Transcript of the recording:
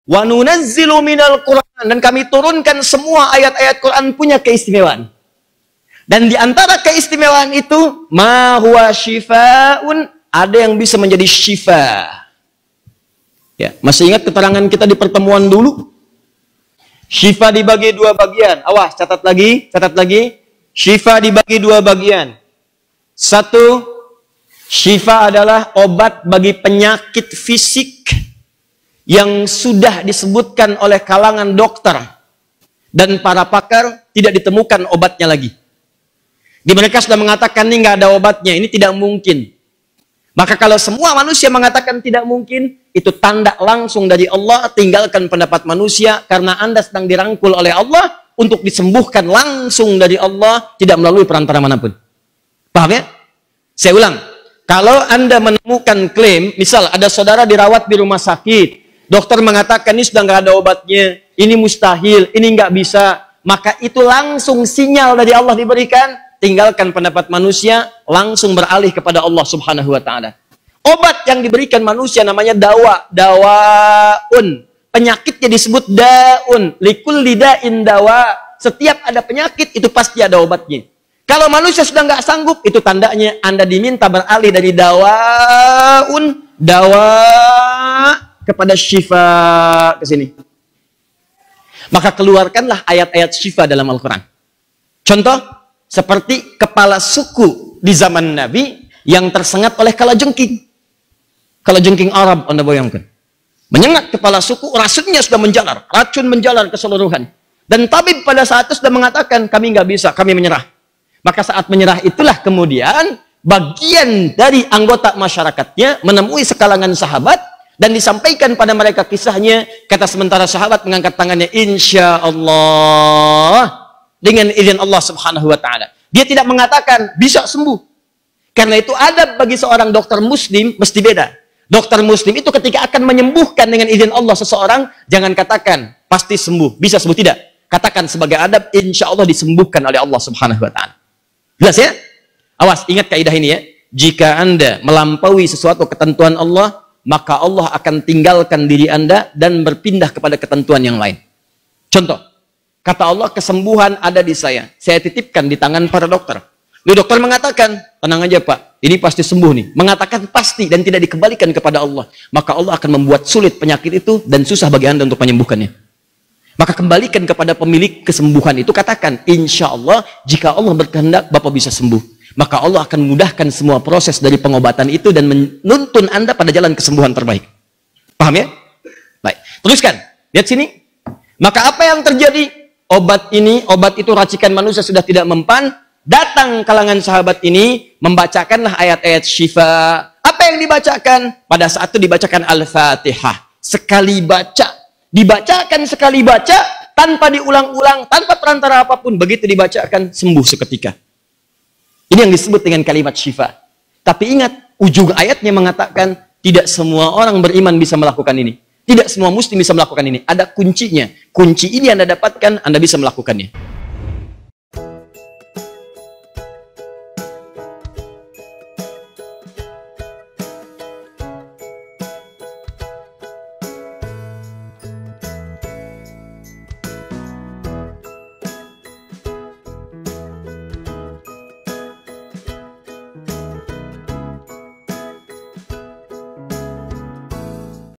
Wa nunazzilu minal Qur'an, dan kami turunkan semua ayat-ayat Quran punya keistimewaan. Dan di antara keistimewaan itu, ma huwa syifaun, ada yang bisa menjadi syifa. Ya, masih ingat keterangan kita di pertemuan dulu? Syifa dibagi dua bagian. Awas, catat lagi, catat lagi. Syifa dibagi dua bagian. Satu, syifa adalah obat bagi penyakit fisik yang sudah disebutkan oleh kalangan dokter dan para pakar, tidak ditemukan obatnya lagi. Di mereka sudah mengatakan ini nggak ada obatnya, ini tidak mungkin. Maka kalau semua manusia mengatakan tidak mungkin, itu tanda langsung dari Allah, tinggalkan pendapat manusia, karena Anda sedang dirangkul oleh Allah untuk disembuhkan langsung dari Allah, tidak melalui perantara manapun. Paham ya? Saya ulang, kalau Anda menemukan klaim, misal ada saudara dirawat di rumah sakit, dokter mengatakan ini sudah nggak ada obatnya, ini mustahil, ini nggak bisa, maka itu langsung sinyal dari Allah diberikan, tinggalkan pendapat manusia, langsung beralih kepada Allah Subhanahu wa Ta'ala. Obat yang diberikan manusia namanya dawa, dawaun. Penyakitnya disebut daun, likulli da'in dawa. Setiap ada penyakit itu pasti ada obatnya. Kalau manusia sudah nggak sanggup, itu tandanya Anda diminta beralih dari dawaun, dawa kepada syifa ke sini. Maka keluarkanlah ayat-ayat syifa dalam Al-Quran. Contoh, seperti kepala suku di zaman Nabi yang tersengat oleh kalajengking. Kalajengking Arab, Anda bayangkan. Menyengat kepala suku, racunnya sudah menjalar. Racun menjalar keseluruhan. Dan tabib pada saat itu sudah mengatakan, kami nggak bisa, kami menyerah. Maka saat menyerah itulah kemudian bagian dari anggota masyarakatnya menemui sekalangan sahabat dan disampaikan pada mereka kisahnya. Kata sementara sahabat mengangkat tangannya, insya Allah, dengan izin Allah Subhanahu wa Ta'ala. Dia tidak mengatakan bisa sembuh. Karena itu adab bagi seorang dokter muslim mesti beda. Dokter muslim itu ketika akan menyembuhkan dengan izin Allah seseorang, jangan katakan pasti sembuh, bisa sembuh, tidak. Katakan sebagai adab, insya Allah disembuhkan oleh Allah Subhanahu wa Ta'ala. Jelas ya? Awas, ingat kaidah ini ya. Jika Anda melampaui sesuatu ketentuan Allah, maka Allah akan tinggalkan diri Anda dan berpindah kepada ketentuan yang lain. Contoh, kata Allah, kesembuhan ada di saya. Saya titipkan di tangan para dokter. Lalu dokter mengatakan, tenang aja Pak, ini pasti sembuh nih. Mengatakan pasti dan tidak dikembalikan kepada Allah. Maka Allah akan membuat sulit penyakit itu dan susah bagi Anda untuk menyembuhkannya. Maka kembalikan kepada pemilik kesembuhan itu, katakan, insya Allah, jika Allah berkehendak, Bapak bisa sembuh. Maka Allah akan mudahkan semua proses dari pengobatan itu dan menuntun Anda pada jalan kesembuhan terbaik. Paham ya? Baik, teruskan. Lihat sini. Maka apa yang terjadi? Obat itu racikan manusia sudah tidak mempan. Datang kalangan sahabat ini, membacakanlah ayat-ayat syifa. Apa yang dibacakan? Pada saat itu dibacakan Al-Fatihah. Sekali baca. Dibacakan sekali baca, tanpa diulang-ulang, tanpa perantara apapun. Begitu dibacakan, sembuh seketika. Ini yang disebut dengan kalimat syifa. Tapi ingat, ujung ayatnya mengatakan, tidak semua orang beriman bisa melakukan ini. Tidak semua muslim bisa melakukan ini. Ada kuncinya. Kunci ini Anda dapatkan, Anda bisa melakukannya.